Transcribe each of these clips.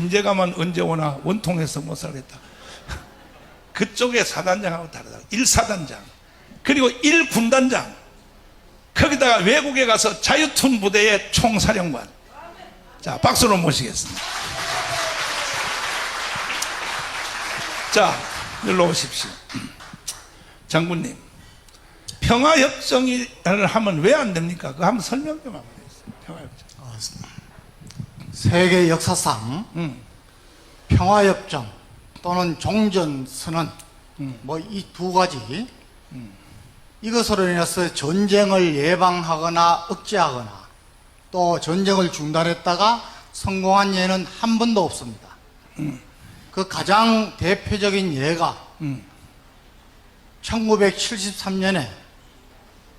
인제 가면 언제 오나 원통해서 못 살겠다. 그쪽에 사단장하고 다르다. 1사단장 그리고 1군단장 거기다가 외국에 가서 자유툰 부대의 총사령관. 자, 박수로 모시겠습니다. 자, 일로 오십시오. 장군님, 평화협정을 하면 왜 안 됩니까? 그거 한번 설명 좀 한번 해주세요. 평화협정. 세계 역사상 평화협정 또는 종전선언 뭐 이 두 가지 이것으로 인해서 전쟁을 예방하거나 억제하거나 또 전쟁을 중단했다가 성공한 예는 한 번도 없습니다. 그 가장 대표적인 예가 1973년에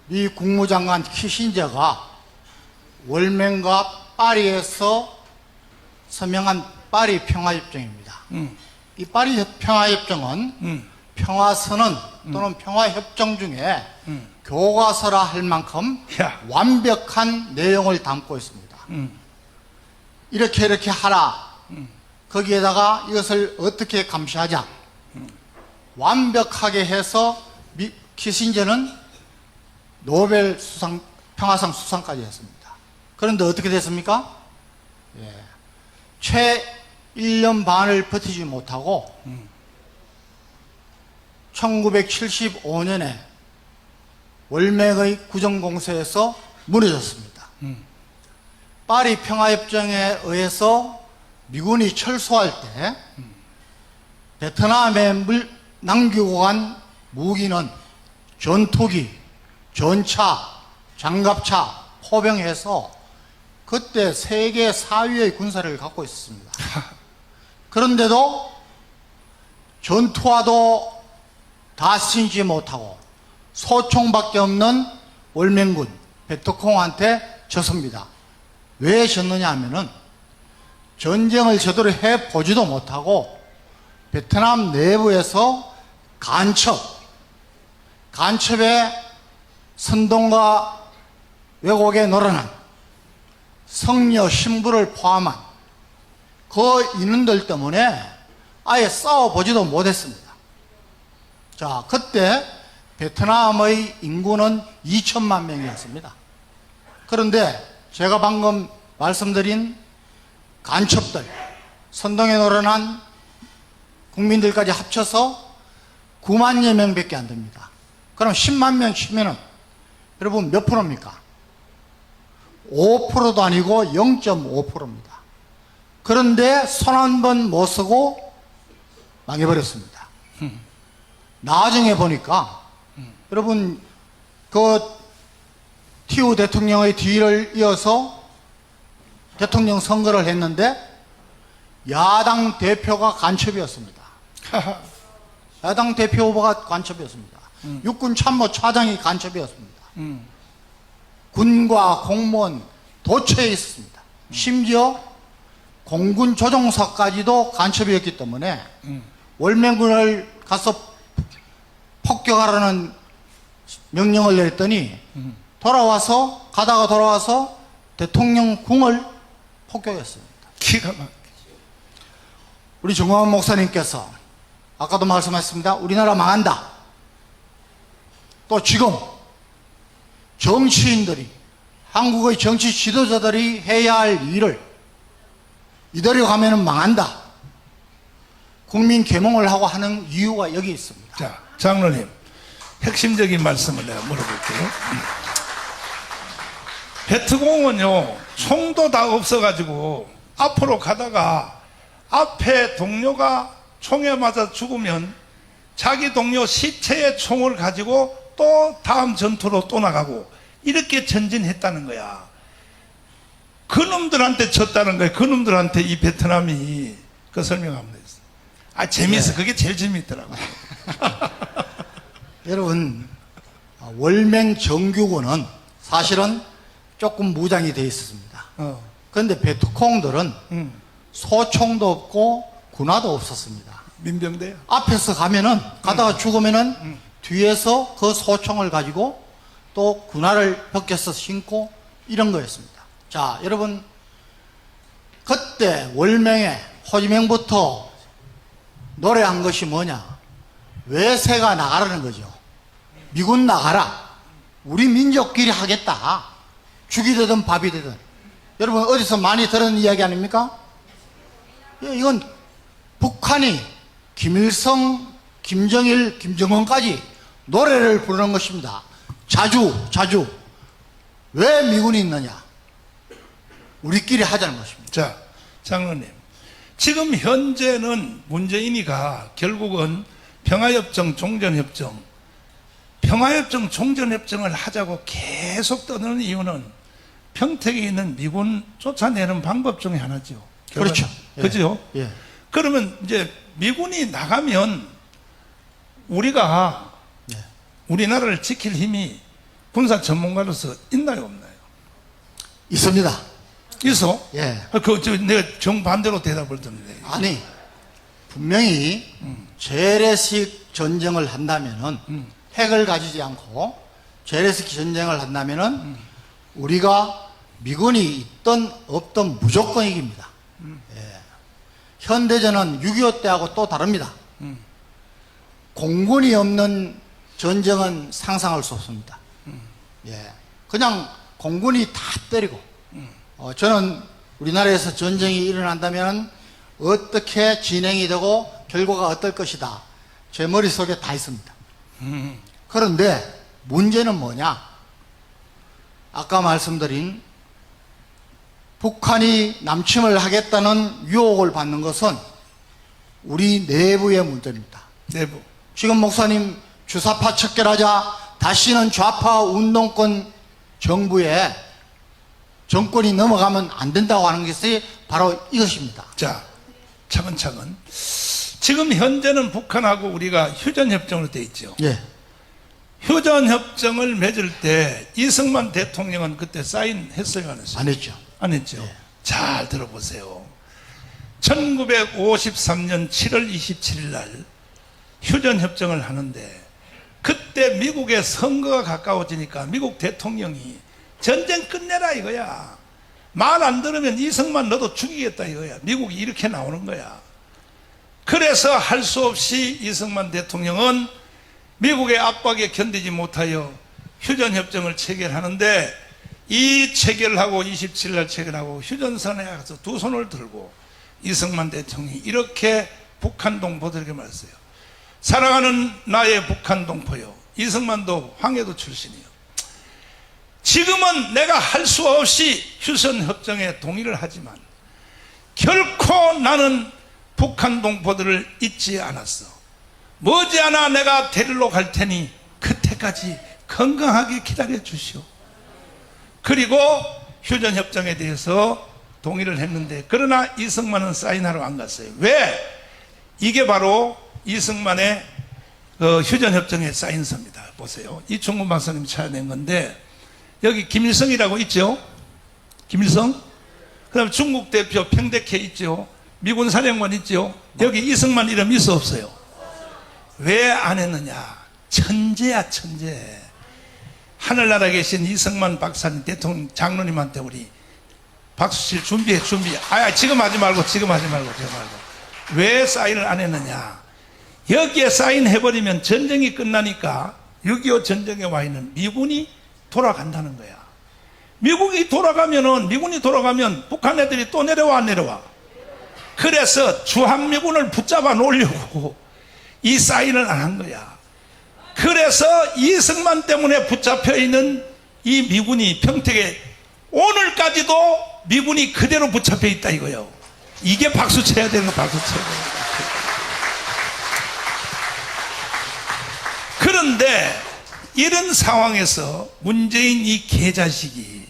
미 국무장관 키신저가 월맹과 파리에서 서명한 파리 평화협정입니다. 이 파리 평화협정은 평화선언 또는 평화협정 중에 교과서라 할 만큼 완벽한 내용을 담고 있습니다. 이렇게 하라. 거기에다가 이것을 어떻게 감시하자. 완벽하게 해서 키신저는 노벨 평화상 수상까지 했습니다. 그런데 어떻게 됐습니까? 채 1년 반을 버티지 못하고 1975년에 월맹의 구정공세에서 무너졌습니다. 파리 평화협정에 의해서 미군이 철수할 때 베트남에 남기고 간 무기는 전투기, 전차, 장갑차, 포병해서 그때 세계 4위의 군사를 갖고 있었습니다. 그런데도 전투화도 다 쓰지 못하고 소총밖에 없는 월맹군 베트콩한테 졌습니다. 왜 졌느냐 하면은 전쟁을 제대로 해보지도 못하고 베트남 내부에서 간첩의 선동과 왜곡에 놀아난 성녀 신부를 포함한 그 인원들 때문에 아예 싸워보지도 못했습니다. 자, 그때 베트남의 인구는 2천만 명이었습니다. 그런데 제가 방금 말씀드린 간첩들, 선동에 놀아난 국민들까지 합쳐서 9만여 명밖에 안 됩니다. 그럼 10만 명 치면은 여러분 몇 프로입니까? 5%도 아니고 0.5%입니다. 그런데 손 한 번 못 쓰고 망해버렸습니다. 나중에 보니까 여러분 그 티우 대통령의 뒤를 이어서 대통령 선거를 했는데 야당 대표가 간첩이었습니다. 야당 대표 후보가 간첩이었습니다. 육군 참모 차장이 간첩이었습니다. 군과 공무원 도처에 있었습니다. 심지어 공군 조종사까지도 간첩이었기 때문에 월맹군을 가서 폭격하라는 명령을 내렸더니 가다가 돌아와서 대통령 궁을 폭격했습니다. 기가 막히게. 우리 정광훈 목사님께서 아까도 말씀하셨습니다. 우리나라 망한다. 또 지금 정치인들이 한국의 정치 지도자들이 해야 할 일을 이대로 가면은 망한다. 국민 계몽을 하고 하는 이유가 여기 있습니다. 자, 장로님, 핵심적인 말씀을 내가 물어볼게요. 베트공은요, 총도 다 없어가지고 앞으로 가다가 앞에 동료가 총에 맞아 죽으면 자기 동료 시체에 총을 가지고 또 다음 전투로 또 나가고 이렇게 전진했다는 거야. 그놈들한테 졌다는 거야. 그놈들한테 이 베트남이 그 설명하면 되겠어. 아, 재미있어. 그게 제일 재미있더라고요. 여러분, 월맹 정규군은 사실은 조금 무장이 되어 있었습니다. 그런데 베트콩들은 소총도 없고 군화도 없었습니다. 민병대야. 앞에서 가다가 죽으면은 뒤에서 그 소총을 가지고 또 군화를 벗겨서 신고 이런 거였습니다. 자, 여러분, 그때 월맹에 호지명부터 노래한 것이 뭐냐? 왜 새가 나가라는 거죠. 미군 나가라. 우리 민족끼리 하겠다. 죽이 되든 밥이 되든. 여러분 어디서 많이 들은 이야기 아닙니까? 예, 이건 북한이 김일성, 김정일, 김정은까지 노래를 부르는 것입니다. 자주. 왜 미군이 있느냐? 우리끼리 하자는 것입니다. 자, 장로님. 지금 현재는 문재인이가 결국은 평화협정, 종전협정, 평화협정, 종전협정을 하자고 계속 떠드는 이유는 평택에 있는 미군 쫓아내는 방법 중에 하나죠. 그렇죠. 예. 그죠? 예. 그러면 이제 미군이 나가면 우리가 예. 우리나라를 지킬 힘이 군사 전문가로서 있나요, 없나요? 있습니다. 있어? 예. 내가 정반대로 대답을 듣는데. 아니, 분명히 재래식 전쟁을 한다면은 핵을 가지지 않고 재래식 전쟁을 한다면은 우리가 미군이 있든 없든 무조건 이깁니다. 예. 현대전은 6.25 때하고 또 다릅니다. 공군이 없는 전쟁은 상상할 수 없습니다. 예. 그냥 공군이 다 때리고 저는 우리나라에서 전쟁이 일어난다면 어떻게 진행이 되고 결과가 어떨 것이다. 제 머릿속에 다 있습니다. 그런데 문제는 뭐냐? 아까 말씀드린 북한이 남침을 하겠다는 유혹을 받는 것은 우리 내부의 문제입니다. 내부. 지금 목사님 주사파 척결하자, 다시는 좌파 운동권 정부에 정권이 넘어가면 안 된다고 하는 것이 바로 이것입니다. 자, 차근차근. 지금 현재는 북한하고 우리가 휴전협정으로 돼 있죠. 예. 휴전협정을 맺을 때 이승만 대통령은 그때 사인했어요, 안 했어요? 안 했죠. 안 했죠. 예. 잘 들어보세요. 1953년 7월 27일 날 휴전협정을 하는데 그때 미국의 선거가 가까워지니까 미국 대통령이 전쟁 끝내라 이거야. 말 안 들으면 이승만 너도 죽이겠다 이거야. 미국이 이렇게 나오는 거야. 그래서 할 수 없이 이승만 대통령은 미국의 압박에 견디지 못하여 휴전협정을 체결하는데 이 체결하고 27날 체결하고 휴전선에 가서 두 손을 들고 이승만 대통령이 이렇게 북한 동포들에게 말했어요. 사랑하는 나의 북한 동포요. 이승만도 황해도 출신이요. 지금은 내가 할 수 없이 휴전협정에 동의를 하지만 결코 나는 북한 동포들을 잊지 않았어. 머지않아 내가 데리러 갈 테니 그때까지 건강하게 기다려 주시오. 그리고 휴전협정에 대해서 동의를 했는데 그러나 이승만은 사인하러 안 갔어요. 왜? 이게 바로 이승만의 휴전협정의 사인서입니다. 보세요. 이충근 박사님이 찾아낸 건데 여기 김일성이라고 있죠. 김일성. 그 다음에 중국 대표 평택해 있죠. 미군 사령관 있죠. 여기 이승만 이름 있어 없어요? 왜 안 했느냐? 천재야 천재. 하늘나라에 계신 이승만 박사님 대통령 장로님한테 우리 박수칠 준비해. 지금 하지 말고. 왜 사인을 안 했느냐? 여기에 사인해버리면 전쟁이 끝나니까 6.25 전쟁에 와 있는 미군이 돌아간다는 거야. 미군이 돌아가면 북한 애들이 또 내려와 안 내려와? 그래서 주한미군을 붙잡아 놓으려고 이 사인을 안 한 거야. 그래서 이승만 때문에 붙잡혀 있는 이 미군이 평택에 오늘까지도 미군이 그대로 붙잡혀 있다 이거예요. 이게 박수 쳐야 되는 거, 박수 쳐야 되는 거. 그런데 이런 상황에서 문재인 이 개자식이,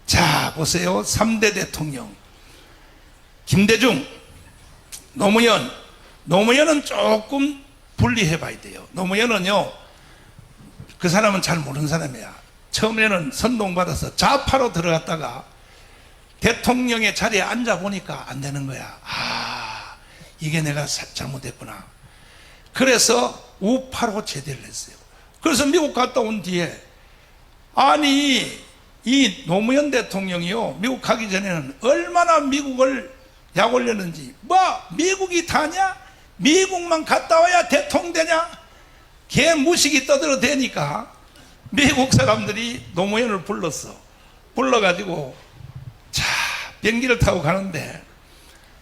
자 보세요. 3대 대통령 김대중, 노무현은 조금 분리해 봐야 돼요. 노무현은요, 그 사람은 잘 모르는 사람이야. 처음에는 선동받아서 좌파로 들어갔다가 대통령의 자리에 앉아 보니까 안 되는 거야. 이게 내가 잘못했구나. 그래서 우파로 제대를 했어요. 그래서 미국 갔다 온 뒤에, 아니 이 노무현 대통령이요, 미국 가기 전에는 얼마나 미국을 약 올렸는지, 뭐 미국이 다냐? 미국만 갔다 와야 대통령 되냐? 개 무식이 떠들어대니까 미국 사람들이 노무현을 불러가지고 자 비행기를 타고 가는데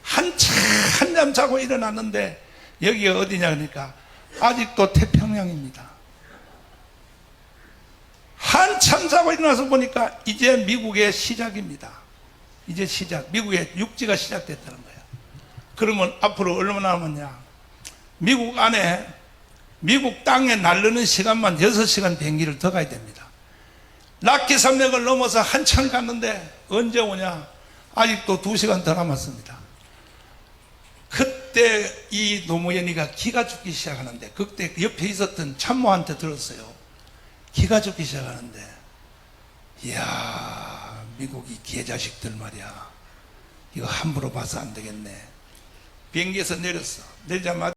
한참 자고 일어났는데 여기가 어디냐 그러니까 아직도 태평양입니다. 한참 자고 일어나서 보니까 이제 미국의 시작입니다. 이제 시작, 미국의 육지가 시작됐다는 거예요. 그러면 앞으로 얼마나 남았냐? 미국 안에, 미국 땅에 날르는 시간만 6시간 비행기를 더 가야 됩니다. 락키 산맥을 넘어서 한참 갔는데 언제 오냐? 아직도 2시간 더 남았습니다. 그때 이 노무현이가 기가 죽기 시작하는데, 그때 옆에 있었던 참모한테 들었어요. 기가 죽기 시작하는데, 이야, 미국이 개자식들 말이야. 이거 함부로 봐서 안 되겠네. 비행기에서 내렸어. 내리자마자